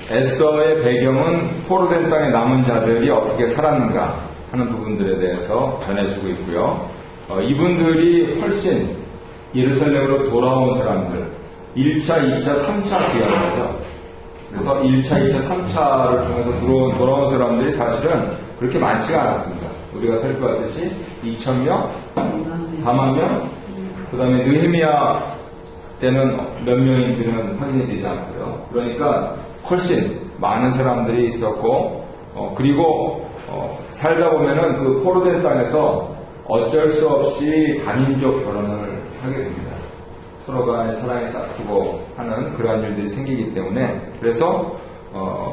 에스더의 배경은 포로된 땅에 남은 자들이 어떻게 살았는가 하는 부분들에 대해서 전해주고 있고요. 이분들이 훨씬 예루살렘으로 돌아온 사람들, 1차, 2차, 3차 기간이죠. 그래서 1차, 2차, 3차를 통해서 돌아온 사람들이 사실은 그렇게 많지가 않았습니다. 우리가 살펴봤듯이 2,000명, 4만 명, 그 다음에 느헤미야 때는 몇 명인지는 확인이 되지 않고요. 그러니까 훨씬 많은 사람들이 있었고, 그리고 살다 보면은 그 포로된 땅에서 어쩔 수 없이 다민족 결혼을 하게 됩니다. 서로 간에 사랑이 싹트고 하는 그러한 일들이 생기기 때문에, 그래서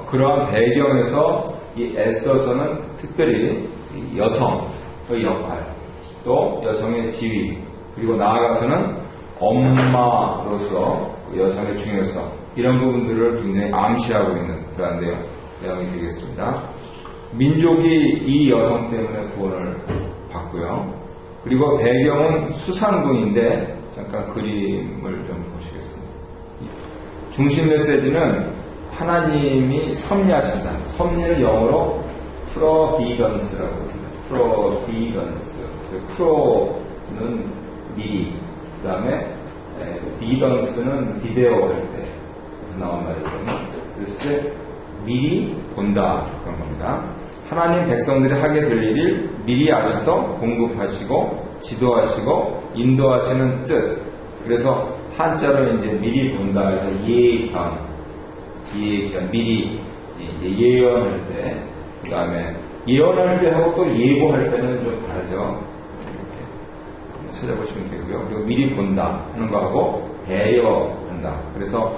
그러한 배경에서 이 에스더서는 특별히 여성의 역할, 또 여성의 지위, 그리고 나아가서는 엄마로서 여성의 중요성, 이런 부분들을 굉장히 암시하고 있는 그러한 내용이 되겠습니다. 민족이 이 여성 때문에 구원을 받고요. 그리고 배경은 수상궁인데 잠깐 그림을 좀 보시겠습니다. 중심 메시지는 하나님이 섭리하신다. 섭리를 영어로 프로비던스라고 합니다. 프로비던스. 프로는 미리, 그 다음에 비던스는 비데오 할 때 나온 말이거든요. 그래서 미리 본다 그런 겁니다. 하나님 백성들이 하게 될 일을 미리 아셔서 공급하시고 지도하시고 인도하시는 뜻. 그래서 한자로 이제 미리 본다 해서 예견, 미리 이제 예언할 때, 그 다음에 예언할 때 하고 또 예고할 때는 좀 다르죠. 이렇게 찾아보시면 되고요. 그리고 미리 본다 하는 거하고 배려한다. 그래서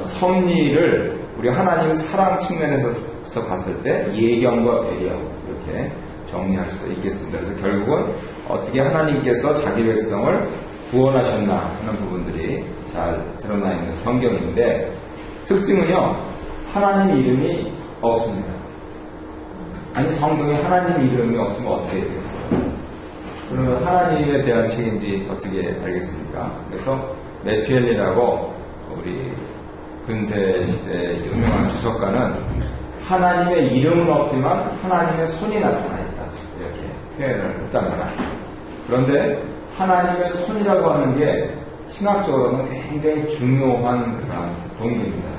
섭리를 우리 하나님 사랑 측면에서 봤을 때 예견과 배려 이렇게 정리할 수 있겠습니다. 그래서 결국은 어떻게 하나님께서 자기 백성을 구원하셨나 하는 부분들이 잘 드러나 있는 성경인데, 특징은요, 하나님 이름이 없습니다. 아니, 성경에 하나님 이름이 없으면 어떻게 되겠어요? 그러면 하나님에 대한 책임지 어떻게 알겠습니까? 그래서 메튜엘리라고 우리 근세 시대의 유명한 주석가는 하나님의 이름은 없지만 하나님의 손이 나타나 있다, 이렇게 표현을 했답니다. 그런데 하나님의 손이라고 하는 게 신학적으로는 굉장히 중요한 그런 동기입니다.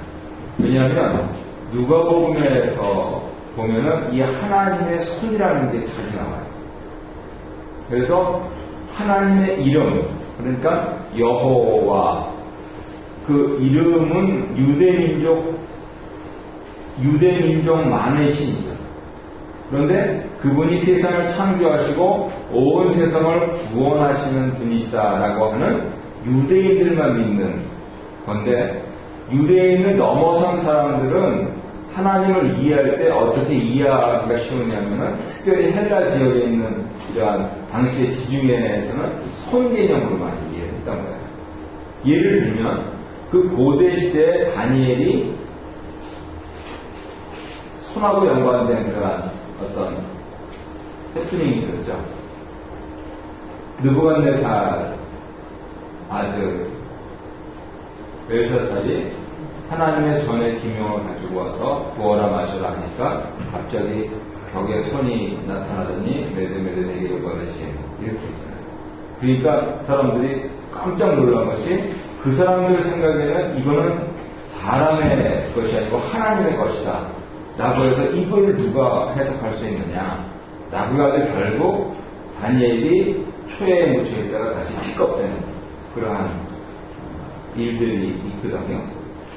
왜냐하면 누가복음에서 보면은 이 하나님의 손이라는 게 자주 나와요. 그래서 하나님의 이름, 그러니까 여호와, 그 이름은 유대민족만의 신이죠. 그런데 그분이 세상을 창조하시고 온 세상을 구원하시는 분이시다라고 하는 유대인들만 믿는 건데, 유대인을 넘어선 사람들은 하나님을 이해할 때 어떻게 이해하기가 쉬우냐면은, 특별히 헬라 지역에 있는 이러한 당시의 지중해에서는 손 개념으로 많이 이해했던 거예요. 예를 들면 그 고대 시대에 다니엘이 손하고 연관된 그러한 어떤 해프닝이 있었죠. 느부갓네살 아들 벨사살이 하나님의 전의 기명을 가지고 와서 구워라 마셔라 하니까 갑자기 벽에 손이 나타나더니 메드메드 내게 요구하듯이 이렇게 했잖아요. 그러니까 사람들이 깜짝 놀란 것이, 그 사람들 생각에는 이거는 사람의 것이 아니고 하나님의 것이다 라고 해서 이걸 누가 해석할 수 있느냐 라고 해서 결국 다니엘이 초에 묻혀 있다가 다시 픽업되는 그러한 일들이 있거든요.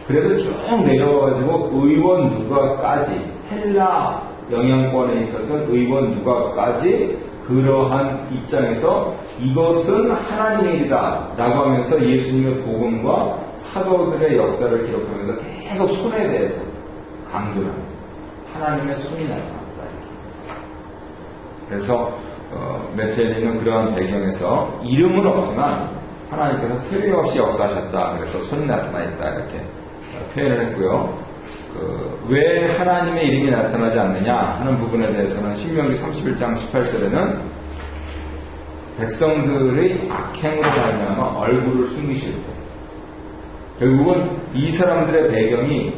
그래서 쭉 내려가지고 의원 누가까지, 헬라 영향권에 있었던 의원 누가까지 그러한 입장에서 이것은 하나님의 일이다 라고 하면서 예수님의 복음과 사도들의 역사를 기록하면서 계속 손에 대해서 강조를 합니다. 하나님의 손이 나타났다. 그래서 메텔리는 그러한 배경에서 이름은 없지만 하나님께서 틀림없이 역사하셨다. 그래서 손이 나타나 있다. 이렇게 표현을 했고요. 왜 하나님의 이름이 나타나지 않느냐 하는 부분에 대해서는 신명기 31장 18절에는 백성들의 악행으로 말미암아 얼굴을 숨기실 때, 결국은 이 사람들의 배경이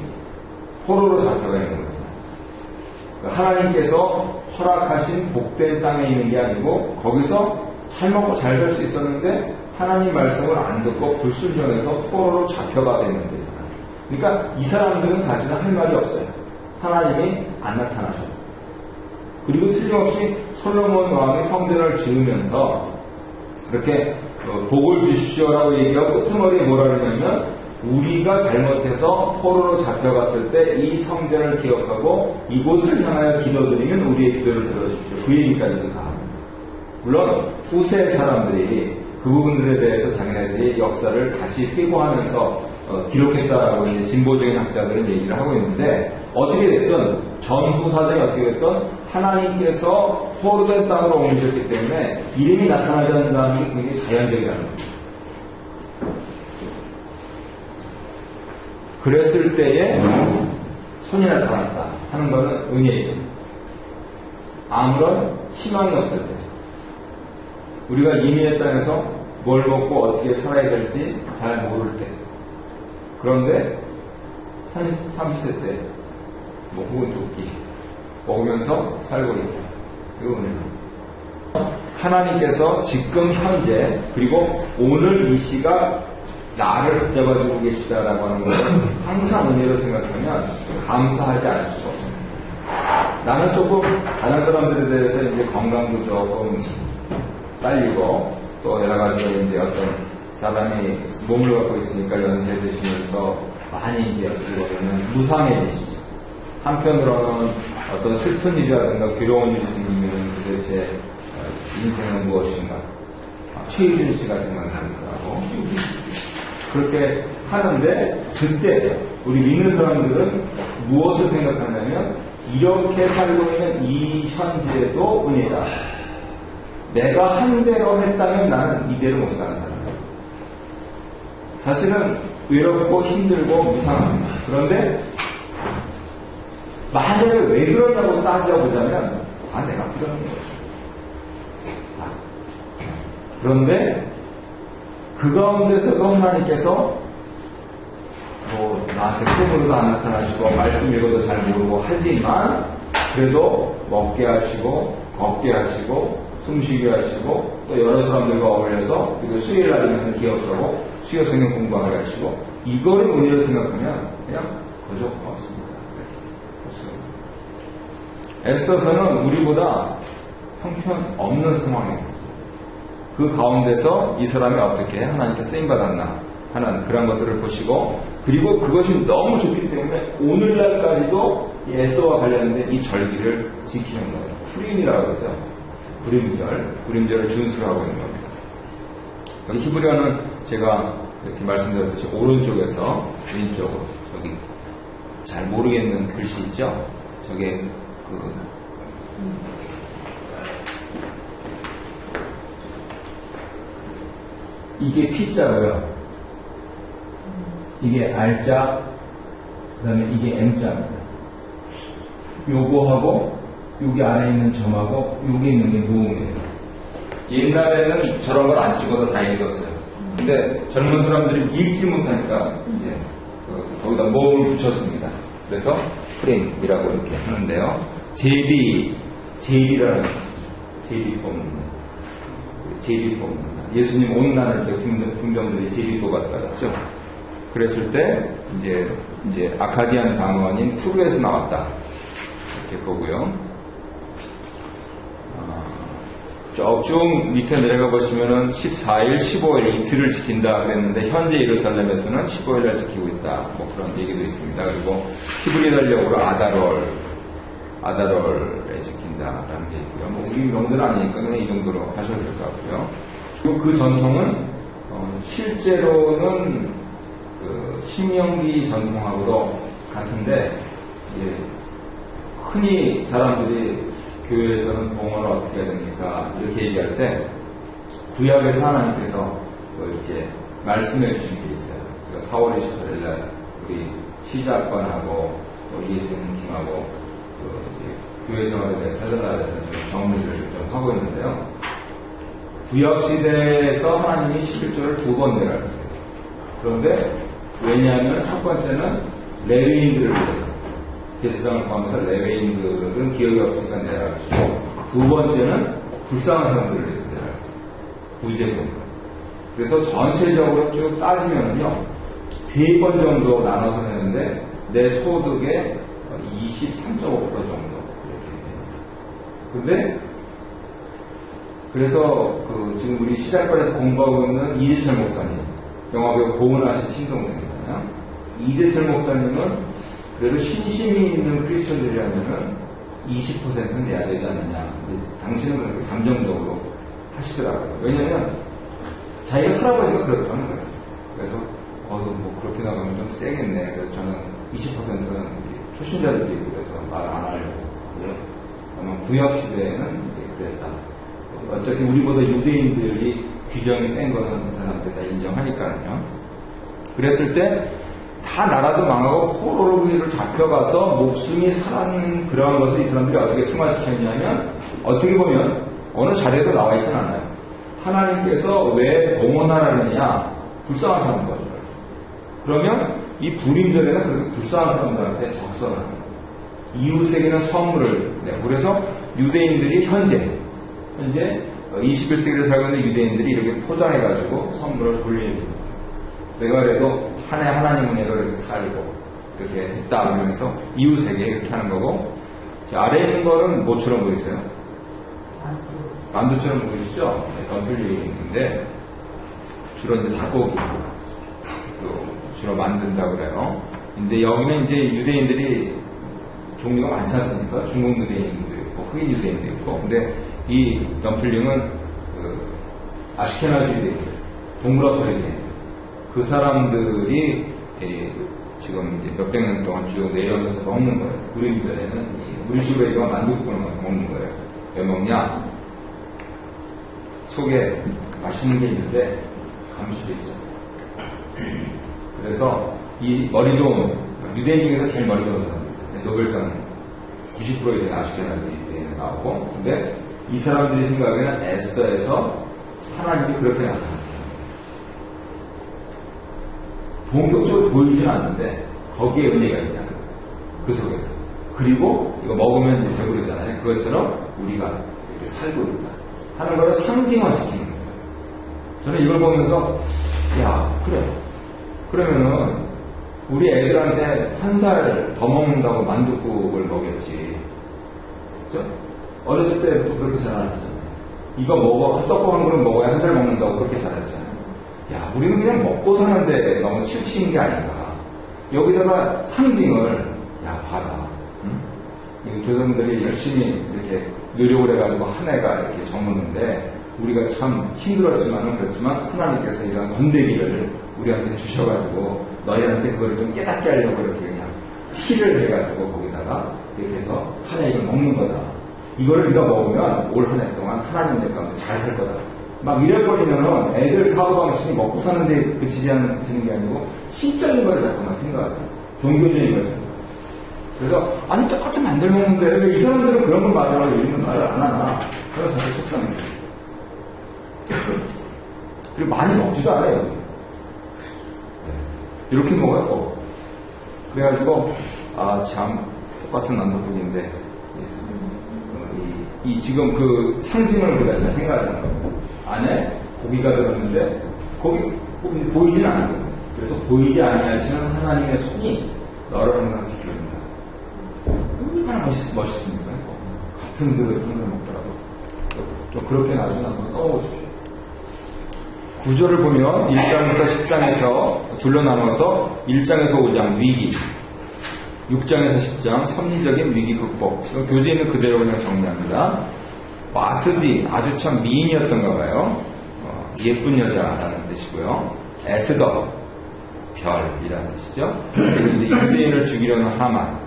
포로로 잡혀가 있는 거죠. 하나님께서 허락하신 복된 땅에 있는 게 아니고 거기서 잘 먹고 잘 살 수 있었는데 하나님 말씀을 안 듣고 불순종해서 포로로 잡혀가서 있는 거잖아요. 그러니까 이 사람들은 사실은 할 말이 없어요. 하나님이 안 나타나셔요. 그리고 틀림없이 솔로몬 왕이 성전을 지으면서 그렇게 복을 주십시오라고 얘기하고 끄트머리에 뭐라 그러냐면 우리가 잘못해서 포로로 잡혀갔을 때 이 성전을 기억하고 이곳을 향하여 기도드리면 우리의 기도를 들어주십시오. 그 얘기까지도 다 합니다. 물론 후세 사람들이 그 부분들에 대해서 자기네들이 역사를 다시 회고하면서 기록했다라고 이제 진보적인 학자들은 얘기를 하고 있는데 어떻게 됐든 전후사들이 어떻게 됐든 하나님께서 포로된 땅으로 옮기셨기 때문에 이름이 나타나지 않는다는 게 굉장히 자연적이라는 겁니다. 그랬을 때에 손이 나타났다 하는 것은 은혜이죠. 아무런 희망이 없을 때 우리가 이민의 땅에서 뭘 먹고 어떻게 살아야 될지 잘 모를 때 그런데 30세 때 뭐 혹은 조끼 먹으면서 살고 있다. 이거 은혜입니다. 하나님께서 지금 현재 그리고 오늘 이 시가 나를 붙잡아주고 계시다라고 하는 것은 항상 은혜로 생각하면 감사하지 않을 수가 없습니다. 나는 조금 다른 사람들에 대해서 이제 건강도 조금 딸리고 또 여러 가지로 이제 어떤 사람이 몸을 갖고 있으니까 연세 드시면서 많이 이제 어떻게 보면 무상해지시죠. 한편으로는 어떤 슬픈 일이라든가 괴로운 일이 생기면 도대체 인생은 무엇인가? 최유준 씨가 생각나기도 하고 그렇게 하는데 그때 우리 믿는 사람들은 무엇을 생각하냐면 이렇게 살고 있는 이 현재도 은혜다. 내가 한 대로 했다면 나는 이대로 못 사는 사람이다. 사실은 외롭고 힘들고 무상합니다. 그런데 만약에 왜 그러냐고 따져보자면 내가 그러는 거예요. 그런데 그 가운데서도 하나님께서 뭐 나한테 꿈으로도 안 나타나시고 말씀 읽어도 잘 모르고 하지만 그래도 먹게 하시고 걷게 하시고 숨쉬게 하시고 또 여러 사람들과 어울려서 그리고 수요일 날이면 기억하고 수요 성경 공부하게 하시고 이거를 은혜로 생각하면 그냥 거저 고맙습니다. 에스더서는 우리보다 형편없는 상황에 있었어요. 그 가운데서 이 사람이 어떻게 하나님께 쓰임받았나 하는 그런 것들을 보시고 그리고 그것이 너무 좋기 때문에 오늘날까지도 이 에스더와 관련된 이 절기를 지키는 거예요. 푸림이라고 그러죠. 부림절을 준수를 하고 있는 겁니다. 여기 히브리어는 제가 이렇게 말씀드렸듯이 오른쪽에서 왼쪽으로 저기 잘 모르겠는 글씨 있죠? 저게 이게 P자고요. 이게 R자, 그 다음에 이게 M자입니다. 요거하고 여기 안에 있는 점하고 여기 있는 게 모음이에요. 옛날에는 저런 걸 안 찍어도 다 읽었어요. 근데 젊은 사람들이 읽지 못하니까 이제 거기다 모음을 붙였습니다. 그래서 프레임이라고 이렇게 하는데요. 제비라는 제비 뽑는다. 예수님 온난할 때 궁정들이 제비 뽑았다죠. 그랬을 때 이제 아카디안 방언인 푸르에서 나왔다. 이렇게 보고요. 쭉 밑에 내려가 보시면은 14일, 15일 이틀을 지킨다 그랬는데 현재 예루살렘에서는 15일날 지키고 있다. 뭐 그런 얘기도 있습니다. 그리고 히브리 달력으로 아다롤에 지킨다라는 게 있고요. 뭐 우리 명들 아니니까 그냥 이 정도로 하셔도 될 것 같고요. 그리고 그 전통은 실제로는 그 신명기 전통하고도 같은데 흔히 사람들이 교회에서는 봉헌을 어떻게 해야 됩니까? 이렇게 얘기할 때 구약에서 하나님께서 이렇게 말씀해 주신 게 있어요. 그러니까 4월 28일날 우리 시작관하고 예수님하고 교회 생활에 대해 사전날에서 정리를 좀 하고 있는데요. 구약 시대에서 하나님이 11조를 2번 내려놨어요. 그런데 왜냐하면 첫 번째는 레위인들을 위해서 제사장을 포함해서 레위인들은 기억이 없으니까 내라주시고, 두 번째는 불쌍한 사람들을 위해서 내라주시고, 구제금. 그래서 전체적으로 쭉 따지면요, 3번 정도 나눠서 내는데, 내 소득의 23.5% 정도. 이렇게 됩니다. 근데, 그래서 지금 우리 시작발에서 공부하고 있는 이재철 목사님, 영화배우 고은하신 친동생이잖아요. 이재철 목사님은 그래도 신심이 있는 크리스천들이라면은 20%는 내야 되지 않느냐. 당신은 그렇게 잠정적으로 하시더라고요. 왜냐면 자기가 살아보니까 그렇다는 거예요. 그래서 뭐 그렇게 나가면 좀 세겠네. 그래서 저는 20%는 초신자들이 있고 그래서 말 안 하려고. 아마 구약 시대에는 그랬다. 어차피 우리보다 유대인들이 규정이 센 거는 그 사람들 다 인정하니까요. 그랬을 때 다 나라도 망하고 포로로 잡혀가서 목숨이 살아는 그런 것을 이 사람들이 어떻게 승화시켰냐면, 어떻게 보면 어느 자리에도 나와 있진 않아요. 하나님께서 왜 봉헌하라느냐, 불쌍한 사람 거죠. 그러면 이 불임절에는 그렇게 불쌍한 사람들한테 적선을 합니다. 이웃에게는 선물을 내고, 그래서 유대인들이 현재 21세기를 살고 있는 유대인들이 이렇게 포장해가지고 선물을 돌리는 거예요. 내가 그래도 한 해 하나님 은혜로 이렇게 살고 이렇게 했다 그러면서 이웃에게 이렇게 하는 거고, 아래에 있는 거는 뭐처럼 보이세요? 만두처럼 보이시죠? 덤플링인데 주로 이제 닭고기 주로 만든다고 그래요. 근데 여기는 이제 유대인들이 종류가 많지 않습니까? 중국 유대인도 있고 흑인 유대인도 있고. 근데 이 덤플링은 아시케나지 유대인들, 동물학교 유대인, 그 사람들이 지금 이제 몇백 년 동안 쭉 내려오면서 먹는 거예요. 우리 전에는 물시베리가 만두국을 먹는 거예요. 왜 먹냐? 속에 맛있는 게 있는데 감시돼 있죠. 그래서 이 머리 좋은 유대인 중에서 제일 머리 좋은 사람들, 노벨상 90% 이상 아시케나지 나오고, 근데 이 사람들이 생각에는 에스더에서 하나님이 그렇게 나타났어요. 본격적으로 보이지는 않는데 거기에 은혜가 있다. 그 속에서. 그리고 이거 먹으면 이제 되고 그러잖아요. 그것처럼 우리가 이렇게 살고 있다 하는 걸 상징화시키는 거예요. 저는 이걸 보면서 야, 그래. 그러면은 우리 애들한테 한 살 더 먹는다고 만둣국을 먹였지. 그죠? 어렸을 때부터 그렇게 자라났잖아요. 이거 먹어, 떡국 한 그릇 먹어야 한 살 먹는다고 그렇게 자랐잖아요. 야, 우리는 그냥 먹고 사는데 너무 치우치는 게 아닌가. 여기다가 상징을, 야, 봐라. 응? 조상들이 열심히 이렇게 노력을 해가지고 한 해가 이렇게 저물는데, 우리가 참 힘들었지만은 그렇지만 하나님께서 이런 건데기를 우리한테 주셔가지고 너희한테 그걸 좀 깨닫게 하려고 이렇게 그냥 피를 해가지고 거기다가 이렇게 해서 한 해 이걸 먹는 거다. 이거를 네가 먹으면 올 한 해 동안 하나님 내 가운데 잘 살 거다. 막 이래버리면은 애들 사고방식이 먹고 사는데 그치지 않는 게 아니고 신적인 걸 자꾸만 생각하죠. 종교적인 걸 생각하죠. 그래서 아니 똑같이 만들 먹는데 왜 이 사람들은 그런 걸 말하라고 요즘은 말을 안 하나. 그래서 사실 속상했어요. 그리고 많이 먹지도 않아요. 이렇게 먹어요. 그래가지고 아 참 똑같은 남자분인데 이 지금 그 상징을 우리가 잘 생각하는 거예요. 안에 고기가 들었는데 고기 보이진 않는 거예요. 그래서 보이지 아니하시는 하나님의 손이 너를 항상 지켜준다. 얼마나 멋있습니까? 같은 그릇 항상 먹더라도 좀 그렇게 나중에 한번 써보십시오. 구조를 보면 1장부터 10장에서 둘로 나눠서 1장에서 5장 위기, 6장에서 10장 섭리적인 위기 극복. 교재에 있는 그대로 그냥 정리합니다. 와스디, 아주 참 미인이었던가 봐요. 예쁜 여자라는 뜻이고요. 에스더, 별이라는 뜻이죠. 그리고 이제 유대인을 죽이려는 하만.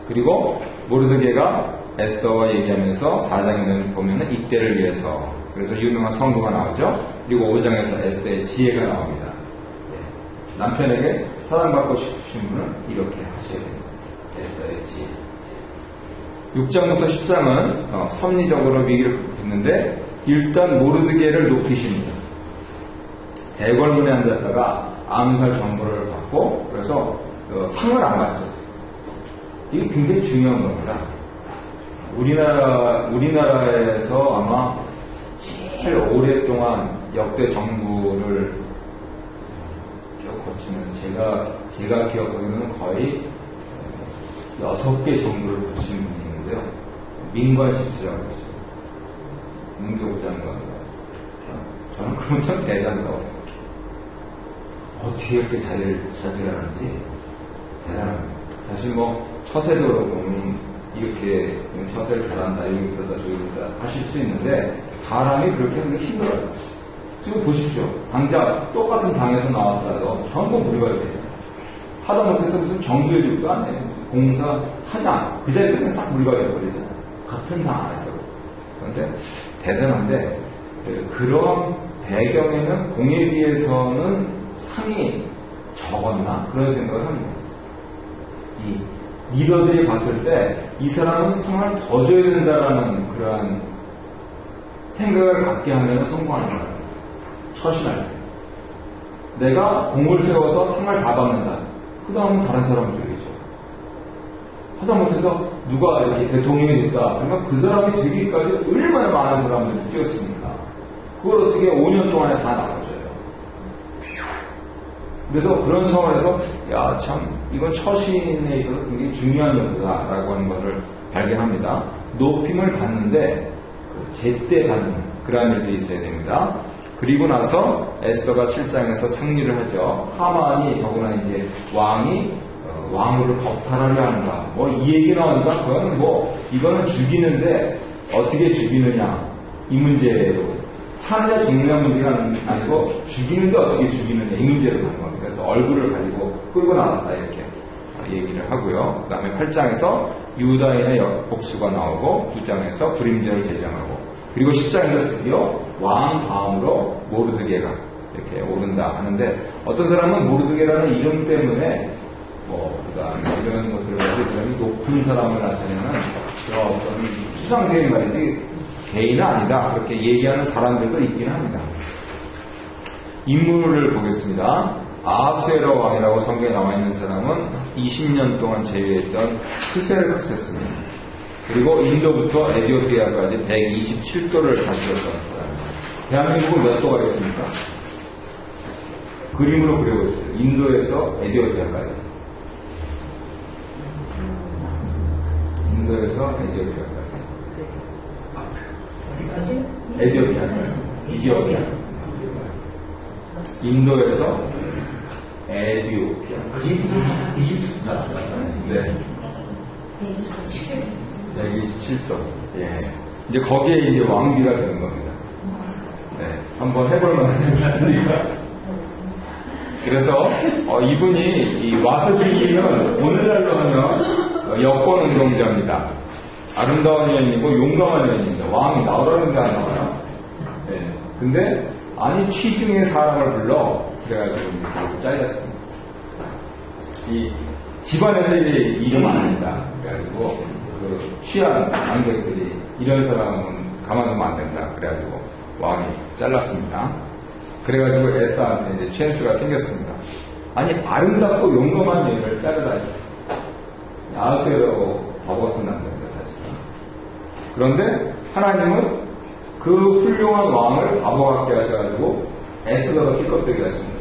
그리고 모르드게가 에스더와 얘기하면서 4장에 보면은 입대를 위해서. 그래서 유명한 성도가 나오죠. 그리고 5장에서 에스더의 지혜가 나옵니다. 남편에게 사랑받고 싶으신 분은 이렇게 하셔야 됩니다. 에스더의 지혜. 6장부터 10장은 섭리적으로 위기를 극복했는데 일단 모르드게를 높이십니다. 대궐문에 앉았다가 암살 정보를 받고 그래서 상을 안 받죠. 이게 굉장히 중요한 겁니다. 우리나라에서 아마 제일 오랫동안 역대 정부를 거치면서 제가 기억하기로는 거의 6개 정부를 거친 분이 있는데요. 민관 실세라고 했어요. 문교부 장관과. 저는 그건 참 대단하다고 생각해요. 어떻게 이렇게 자질하는지 대단합니다. 사실 뭐 처세도 그렇고 이렇게 처세를 잘한다, 여기보다 저기보다 하실 수 있는데 사람이 그렇게 하는 게 힘들어요. 지금 보십시오. 당장 똑같은 당에서 나왔다도 전부 물갈이 되잖아요. 하다 못해서 무슨 정규직도 안 해요. 공사, 사장, 그 자리에 그냥 싹 물갈이 버리잖아요. 같은 당 안에서. 그런데 대단한데 그런 배경에는 공에 비해서는 상이 적었나? 그런 생각을 합니다. 이 리더들이 봤을 때 이 사람은 상을 더 줘야 된다라는 그러한 생각을 갖게 하면 성공하는 거예요. 처신할 때. 내가 공을 세워서 상을 다 받는다. 그 다음은 다른 사람을 줘야겠죠. 하다 못해서 누가 이렇게 대통령이 됐다. 그러면 그 사람이 되기까지 얼마나 많은 사람들이 뛰었습니까? 그걸 어떻게 5년 동안에 다 나눠줘요. 그래서 그런 차원에서 야, 참 이건 처신에 있어서 굉장히 중요한 요소다라고 하는 것을 발견합니다. 높임을 받는데 제때 받는 그러한 일들이 있어야 됩니다. 그리고 나서 에스더가 7장에서 승리를 하죠. 하만이 더구나 이제 왕으로 겁탈하려 하는가. 뭐 이 얘기 나오니까 그거는 이거는 죽이는데 어떻게 죽이느냐 이 문제로 사느냐 죽느냐 문제가 아니고 죽이는데 어떻게 죽이느냐 이 문제로 가는 겁니다. 그래서 얼굴을 가지고 끌고 나왔다 이렇게 얘기를 하고요. 그 다음에 8장에서 유다인의 복수가 나오고 9장에서 불임절을 제정하고 그리고 10장에서 드디어 왕 다음으로 모르드게가 이렇게 오른다 하는데 어떤 사람은 모르드게라는 이름 때문에 그다음에 이런 것들을 가지고 굉장히 높은 사람을 나타내는 그런 어떤 수상적인 말이지 개인은 아니다 그렇게 얘기하는 사람들도 있긴 합니다. 인물을 보겠습니다. 아수에라 왕이라고 성경에 나와 있는 사람은 20년 동안 제위했던 크세르크세스입니다. 그리고 인도부터 에티오피아까지 127도를 다스렸던 사람입니다. 대한민국은 몇 도가 있습니까? 그림으로 그려보세요. 인도에서 에티오피아까지. 인도에서 에티오피아까지. 어디까지? 에티오피아. 인도에서 에티오피아. 이집트 나라. 네. 127도. 예. 이제 거기에 이제 왕비가 되는 겁니다. 네. 한번 해볼 만하지 않습니까? 그래서, 이분이 이 와스빌리는 오늘날로 하면 여권 운동자입니다. 아름다운 여인이고 용감한 여인입니다. 왕이 나오라는 게 안 나와요. 네. 근데, 아니, 취중의 사람을 불러, 그래가지고 결국 잘렸습니다. 이 집안에서 이름 안 한다. 그래가지고, 취한 관객들이 이런 사람은 가만두면 안 된다. 그래가지고 왕이 잘랐습니다. 그래가지고 에스더한테 이제 찬스가 생겼습니다. 아니, 아름답고 용감한 여인을 자르다니. 아수에라고 바보 같은 남자입니다, 사실. 그런데 하나님은 그 훌륭한 왕을 바보 같게 하셔가지고 에스더가 삐껍되게 하십니다.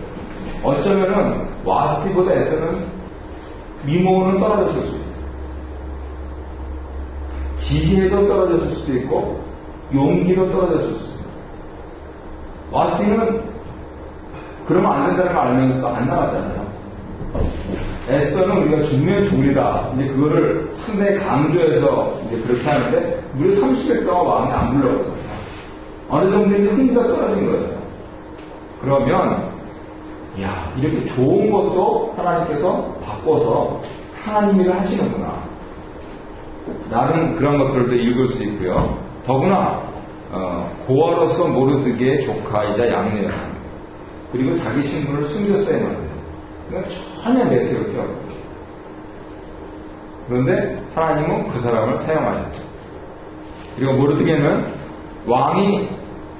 어쩌면은 와스티보다 에스더는 미모는 떨어졌을 수 있어요. 지혜도 떨어졌을 수도 있고 용기도 떨어졌을 수도 있어요. 와스티는 그러면 안 된다는 걸 알면서도 안 나갔잖아요. 에스더는 우리가 죽으면 죽으리라. 이제 그거를 상당히 강조해서 이제 그렇게 하는데 무려 30일 동안 왕이 안 불렀거든요. 어느 정도 이제 흥미가 떨어진 거예요. 그러면 야, 이렇게 좋은 것도 하나님께서 바꿔서 하나님이 하시는구나. 나는 그런 것들도 읽을 수 있고요. 더구나 고아로서 모르드게의 조카이자 양내였습니다. 그리고 자기 신분을 숨겼어야 했는데 그건 전혀 내세울 게 없고 그런데 하나님은 그 사람을 사용하셨죠. 그리고 모르드게는 왕이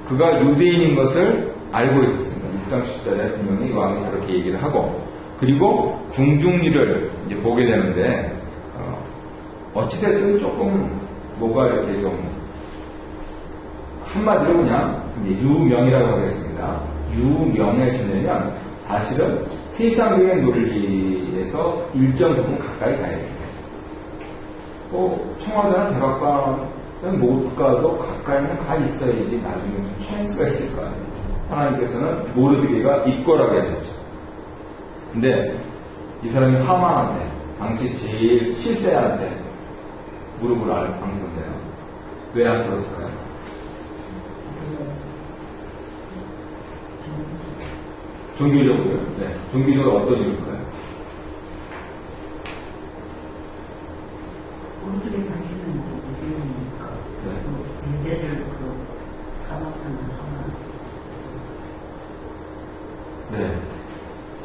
그가 유대인인 것을 알고 있었습니다. 6장 10절에 분명히 왕이 그렇게 얘기를 하고 그리고 궁중리를 이제 보게 되는데 어찌됐든 조금 뭐가 이렇게 좀 한마디로 그냥 유명이라고 하겠습니다. 유명해지려면 사실은 세상적인 논리에서 일정 부분 가까이 가야 돼요. 청와대는 백악관은 못 가도 가까이는 가 있어야지 나중에 좀 찬스가 있을 거 아니에요. 하나님께서는 모르드게가 이거라고 해줬죠. 근데 이 사람이 하만한테 당시 제일 실세한테 무릎을 앓은 건데요. 왜 안 그랬을까요? 종교적으로요? 네. 종교적으로 어떤 이유일까요? 우리들이 당신은 유대인이니까 대대를 타박하는 하나. 네.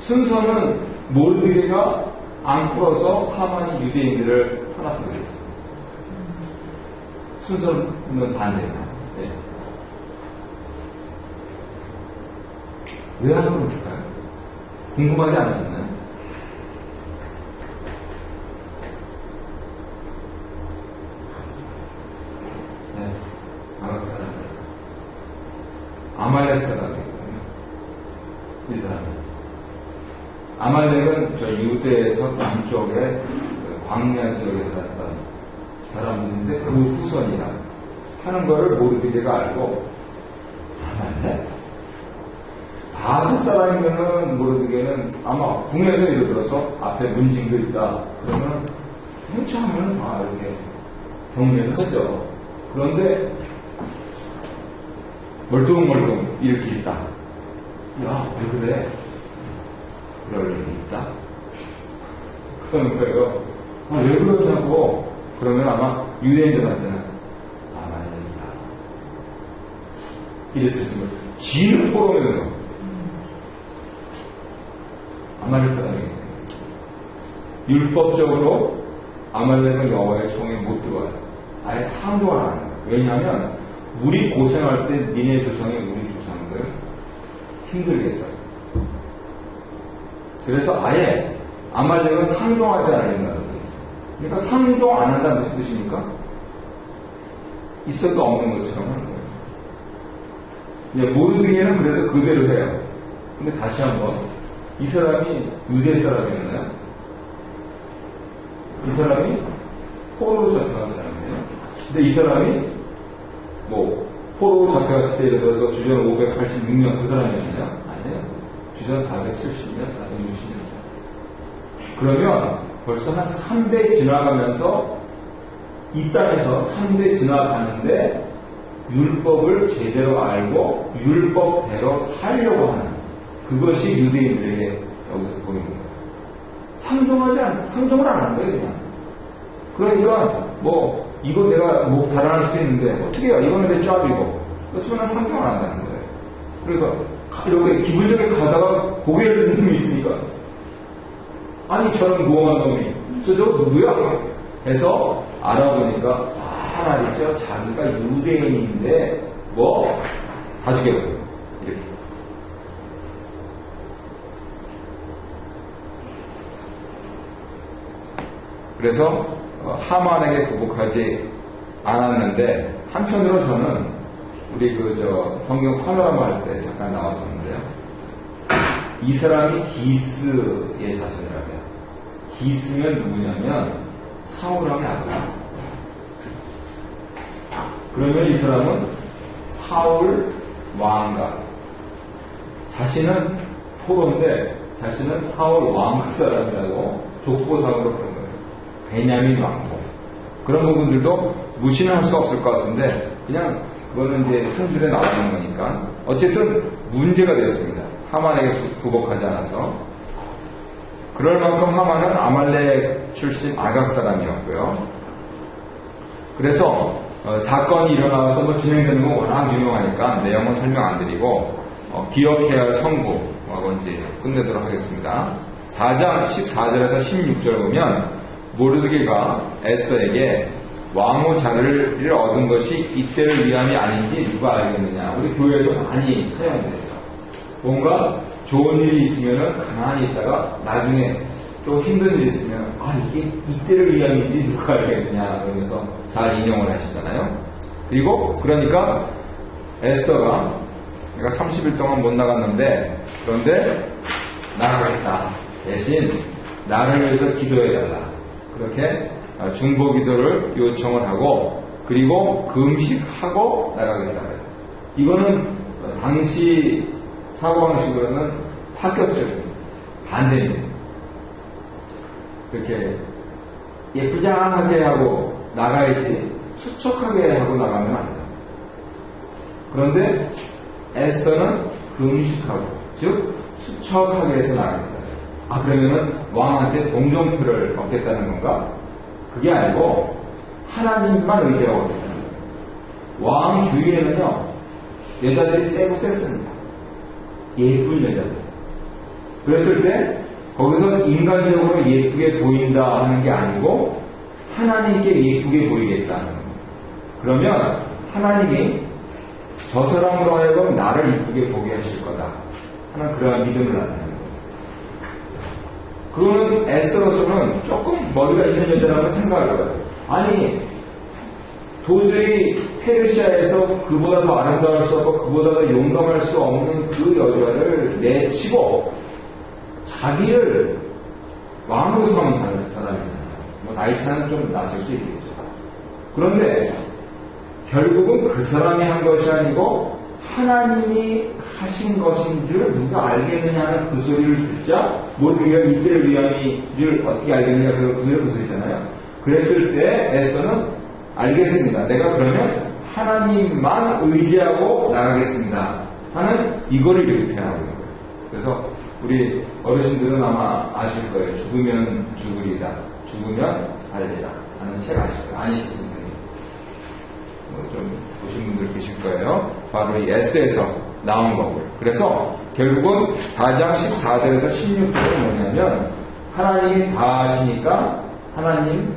순서는 모르드게가 안 풀어서 하만이 유대인들을 탄압하게 됐어요. 순서는 반대다. 네. 왜 안 그랬을까요? 궁금하지 않으셨나요? 네. 아각 사람. 아말렉 사람이거든요. 이 사람. 아말렉은 저 유대에서 남쪽에 광야 지역에 살았던 사람들인데 그 후손이라 하는 거를 모르드게가 알고 아말렉? 다섯 사람이면은 모르드게는 아마 궁에서 예를 들어서 앞에 문징도 있다. 그러면 행차하면 이렇게 경례를 하죠. 그런데 멀뚱멀뚱 이렇게 있다. 야, 왜 그래? 그럴 일이 있다. 그러는 거예요. 왜 그러냐고. 그러면 아마 유대인들한테는 아말렉이다. 이랬을 때 지를 포로면서 아말렉 사람이에요. 율법적으로 아말렉은 여호와의 총에 못 들어와요. 아예 상종을 안 해요. 왜냐하면 우리 고생할 때 니네 조상이 우리 조상들 힘들겠다. 그래서 아예 아말렉은 상종하지 않는다는 게 있어요. 그러니까 상종 안 한다는 무슨 뜻입니까? 있어도 없는 것처럼 하는 거예요. 모르드게는 그래서 그대로 해요. 근데 다시 한번 이 사람이 유대 사람이었나요? 이 사람이 포로로 잡혀간 사람이에요. 근데 이 사람이 포로로 잡혀갔을 때 예를 들어서 주전 586년 그 사람이었나요? 아니에요. 주전 470년, 460년. 그러면 벌써 한 3대 지나가면서 이 땅에서 3대 지나가는데 율법을 제대로 알고 율법대로 살려고 하는 그것이 유대인들에게 여기서 보이는 거예요. 상종을 안 하는 거예요, 그냥. 그러니까, 이거 내가 달아날 수 있는데, 어떻게 해요? 이거는 내 짭이고. 그렇지만 난 상종을 안 한다는 거예요. 그러니까, 이렇게 기분적에 가다가 고개를 드는 놈이 있으니까, 아니, 저런 무엄한 놈이, 저거 누구야? 해서 알아보니까, 말이죠. 자기가 유대인인데, 다 죽여버려요. 이렇게. 그래서 하만에게 굴복하지 않았는데 한편으로 저는 우리 성경 파노라마 할 때 잠깐 나왔었는데요. 이 사람이 기스의 자손이라고 해요. 기스면 누구냐면 사울왕의 아들. 그러면 이 사람은 사울 왕가 자신은 포로인데 자신은 사울 왕가 사람이라고 족보상으로 그런 거예요. 베냐민 왕국. 그런 부분들도 무시는 할 수 없을 것 같은데, 그냥 그거는 이제 한 줄에 나오는 거니까. 어쨌든 문제가 됐습니다. 하만에게 굴복하지 않아서. 그럴 만큼 하만은 아말렉 출신 아각 사람이었고요. 그래서 사건이 일어나서 진행되는 건 워낙 유명하니까 내용은 설명 안 드리고 기억해야 할 성부하고 이제 끝내도록 하겠습니다. 4장 14절에서 16절 보면 모르드게가 에스더에게 왕후 자리를 얻은 것이 이때를 위함이 아닌지 누가 알겠느냐. 우리 교회에서 많이 사용돼요. 뭔가 좋은 일이 있으면은 가만히 있다가 나중에 또 힘든 일이 있으면 이게 이때를 위함인지 누가 알겠느냐 그러면서 잘 인용을 하시잖아요. 그리고 그러니까 에스더가 내가 30일 동안 못 나갔는데 그런데 나가겠다. 대신 나를 위해서 기도해달라. 그렇게 중보 기도를 요청을 하고 그리고 금식하고 나가겠다. 이거는 당시 사고방식으로는 파격적인 반대입니다. 그렇게 예쁘장하게 하고 나가야지 수척하게 하고 나가면 안 돼요. 그런데 에스더는 금식하고 즉 수척하게 해서 나가겠다. 그러면은 왕한테 동정표를 얻겠다는 건가? 그게 아니고 하나님만 의지하고 있다는 거예요. 왕 주위에는요 여자들이 세고 셌습니다. 예쁜 여자들. 그랬을 때 거기서 인간적으로 예쁘게 보인다 하는 게 아니고 하나님께 예쁘게 보이겠다는 거예요. 그러면 하나님이 저 사람으로 하여금 나를 예쁘게 보게 하실 거다 하는 그러한 믿음을 나타내는 거예요. 그거는 에스더로서는 조금 머리가 있는 여자라고 생각을 해요. 아니 도저히 페르시아에서 그보다 더 아름다울 수 없고 그보다 더 용감할 수 없는 그 여자를 내치고 자기를 왕으로 삼은 사람이잖아요. 뭐 나이 차는 좀 났을 수 있겠죠. 그런데 결국은 그 사람이 한 것이 아니고 하나님이 하신 것인 줄 누가 알겠느냐는 그 소리를 듣자 우리가 이때를 위함이를 어떻게 알겠느냐 그 소리를 그 소리잖아요. 그랬을 때 에스더는 알겠습니다. 내가 그러면 하나님만 의지하고 나가겠습니다 하는 이거를 이렇게 표현하고 있는 거예요. 그래서 우리 어르신들은 아마 아실 거예요. 죽으면 죽으리라, 죽으면 살리라 하는 책 아실 거예요. 안희식 선생님. 좀 보신 분들 계실 거예요. 바로 이 에스더에서 나온 거고요. 그래서 결국은 4장 14절에서 16절은 뭐냐면 하나님이 다 하시니까 하나님께만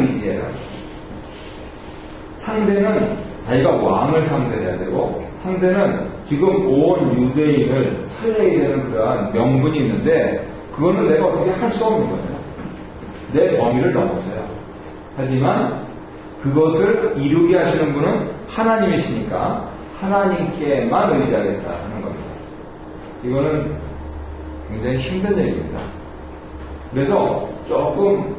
의지해라. 상대는 자기가 왕을 상대해야 되고 상대는 지금 온 유대인을 살려야 되는 그러한 명분이 있는데 그거는 내가 어떻게 할 수 없는 거예요. 내 범위를 넘어서요. 하지만 그것을 이루게 하시는 분은 하나님이시니까 하나님께만 의지하겠다 하는 겁니다. 이거는 굉장히 힘든 얘기입니다. 그래서 조금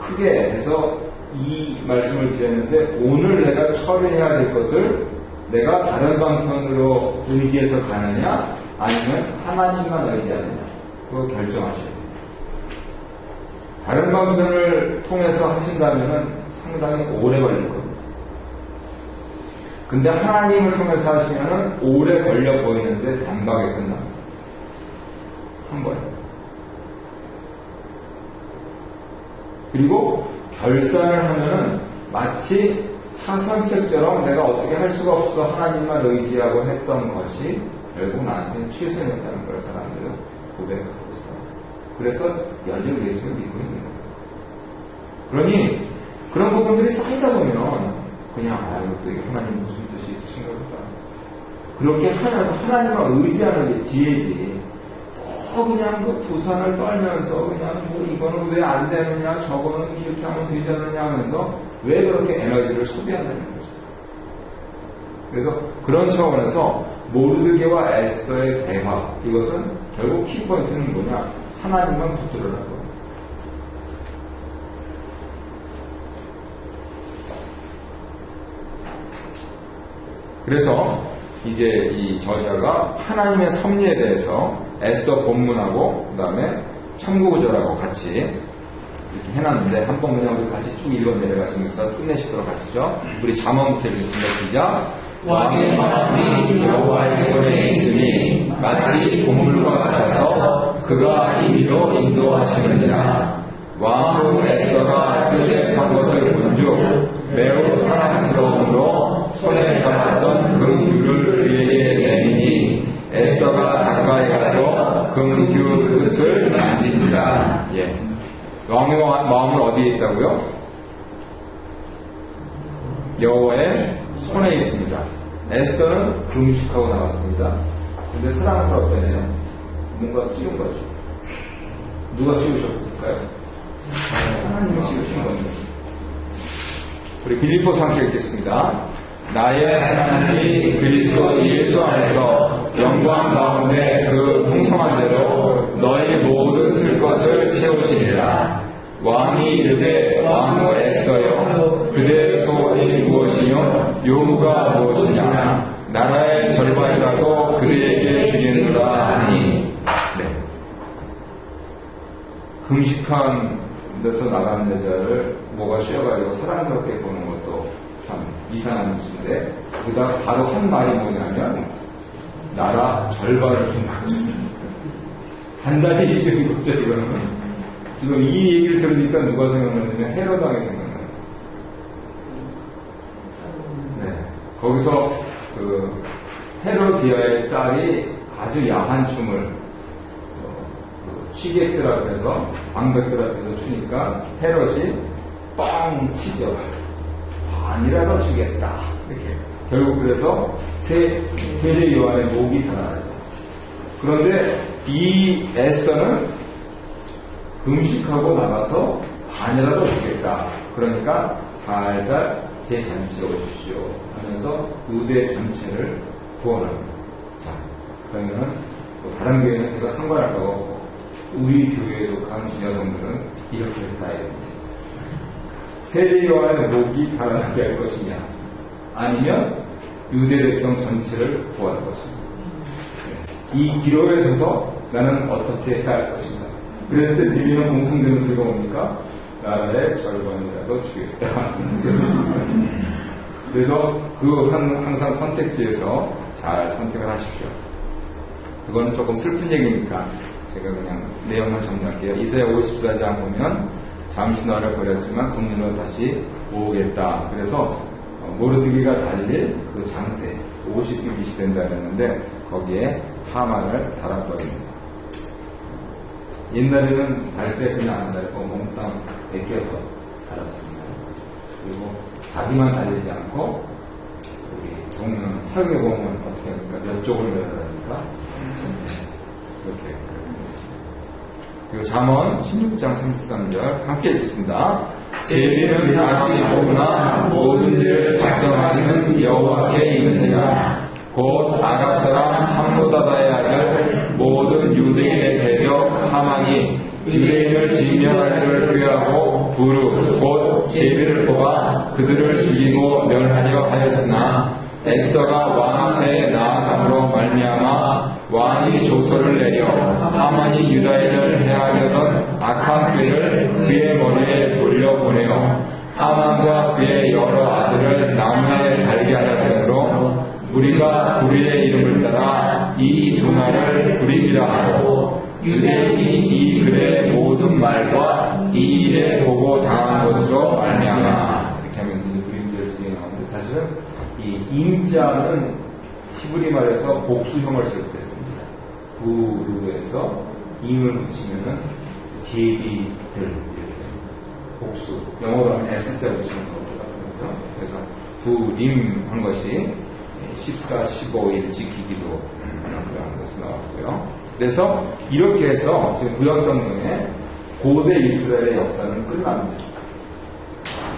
크게 해서 이 말씀을 드렸는데 오늘 내가 처리해야 될 것을 내가 다른 방편으로 의지해서 가느냐 아니면 하나님만 의지하느냐 그거 결정하셔야 돼요. 다른 방편을 통해서 하신다면 상당히 오래 걸릴 겁니다. 근데 하나님을 통해서 하시면 오래 걸려 보이는데 단박에 끝납니다. 한 번에. 그리고 결산을 하면은 마치 차선책처럼 내가 어떻게 할 수가 없어 하나님만 의지하고 했던 것이 결국 나한테는 최선이었다는 걸 사람들은 고백하고 있어요. 그래서 여전히 예수를 믿고 있는 거예요. 그러니 그런 부분들이 쌓이다 보면 그냥 또 이게 하나님 무슨 뜻이 있으신 걸까? 그렇게 하나님만 의지하는 게 지혜지. 또 그냥 그 부산을 떨면서 그냥 뭐 이거는 왜 안 되느냐 저거는 이렇게 하면 되지 않느냐 하면서 왜 그렇게 에너지를 소비한다는 거죠. 그래서 그런 차원에서 모르드게와 에스더의 대화 이것은 결국 키포인트는 뭐냐 하나님만 붙들으라는 거예요. 그래서 이제 이 저자가 하나님의 섭리에 대해서 에스더 본문하고 그 다음에 참고구절하고 같이 이렇게 해놨는데 한번 그냥 우리 같이 쭉 읽어 내려가시면서 끝내시도록 하시죠. 우리 잠언부터 읽겠습니다. 시작. 왕의 마음이 여호와의 손에 있으니 마치 보물과 같아서 그가 임의로 인도하시느니라. 왕 에스더가 그의 선것을 본즉 매우 사랑스러움으로 손에 잡았던 금규를 그에게 내미니 에스더가 가까이 가서 금규 끝을 만지니라. 예. 왕의 마음은 어디에 있다고요? 여호와의 손에 있습니다. 에스더는 금식하고 나왔습니다. 근데 사랑스럽다네요. 뭔가 쉬운 거죠. 누가 지으셨을까요? 하나님이 지으신 겁니다. 우리 빌립보서 함께 읽겠습니다. 나의 하나님이 그리스도 예수 안에서 영광 가운데 그 풍성한 대로 너희 모든 쓸 것을 채우시리라. 왕이 이르되 왕을 애써요. 그대의 소원이 무엇이며 요구가 무엇이냐. 나라의 절반이라도 그대에게 주겠노라 하니. 네. 금식한 데서 나간 여자를 뭐가 쉬어가지고 사랑스럽게 보는 것도 참 이상한 짓인데, 거기다 바로 한 말이 뭐냐면 나라 절반을 준다. 단단히 지금 있죠. 이거는 지금 이 얘기를 들으니까 누가 생각나냐면 헤로당이 생각나요. 네. 거기서 그 헤로디아의 딸이 아주 야한 춤을 취객들 앞에서 방백들 앞에서 추니까 헤롯이 뻥 치죠. 반이라도 주겠다. 이렇게. 결국 그래서 세례 요한의 목이 달아나죠. 그런데 이 에스더는 금식하고 나가서 반이라도 주겠다. 그러니까 살살 제 잔치에 오십시오 하면서 의대 전체를 구원합니다. 자, 그러면은 뭐 다른 교회는 제가 상관할 거 없고 우리 교회에 속한 여성들은 이렇게 살아야 됩니다. 세례 요한의 목이 달아나게 할 것이냐, 아니면 유대 백성 전체를 구할 것이냐. 이 기로에 서서 나는 어떻게 해야 할 것인가. 그랬을 때 들리는 공통되는 소리가 뭡니까? 나라의 절반이라도 주겠다. 그래서 그 항상 선택지에서 잘 선택을 하십시오. 그거는 조금 슬픈 얘기니까 제가 그냥 내용만 정리할게요. 이사야 54장 보면 잠시 너를 버렸지만 국민으로 다시 모으겠다. 그래서 모르드기가 달릴 그 장대 50규빗이 된다 그랬는데 거기에 하만을 달아버립니다. 옛날에는 달 때 그냥 안 달고 몽땅 베껴서 달았습니다. 그리고 자기만 달리지 않고 우리 동료는 설교 보면 어떻게 합니까? 몇 쪽을 내려다니까 이렇게 했습니다. 그리고 잠언 16장 33절 함께 읽겠습니다. 제비는 사람이 보구나 모든 일을 작정하시는 여호와께 있느니라. 곧 아랍 사람 함무다다의 아들 모든 유대인의 대적 하만이 유대인을 진멸할 일을 꾀하고 부르 곧 제비를 뽑아 그들을 죽이고 멸하려 하였으나 에스더가 왕 앞에 나아감으로 말미암아 왕이 조서를 내려 하만이 유다인을 해하려던 악한 꾀를 그의 머리에 돌려보내어 하만과 그의 여러 아들을 나무에 달게 하였으므로 우리가 우리의 이름을 따라 이 두 날을 불이기라 하고 유대인이 이 글의 모든 말과 이 일에 보고 당한 것으로 말미암아. 이렇게 하면서 이제 불임절 중에 나오는데 사실은 이 임자는 히브리 말에서 복수형을 쓸 때 씁니다. 부르에서 임을 붙이면은 제비들 이렇게 복수. 영어로 하면 S자 붙이는 것 같은 거죠. 그래서 부림 한 것이 14, 15일 지키기도 하는 그런 것이 나왔고요. 그래서 이렇게 해서 지금 구약성경에 고대 이스라엘의 역사는 끝납니다.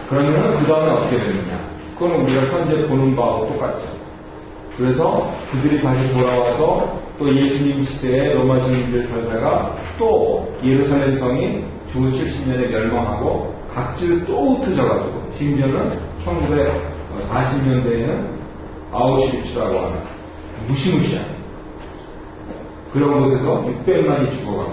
그러면 그 다음에 어떻게 되느냐? 그건 우리가 현재 보는 바하고 똑같죠. 그래서 그들이 다시 돌아와서 또 예수님 시대에 로마 시민들 살다가 또 예루살렘 성이 주 70년에 멸망하고 각지를 또 흩어져가지고 심지어는 1940년대에는 아우슈비츠라고 하는 무시무시한 그런 곳에서 600만이 죽어가고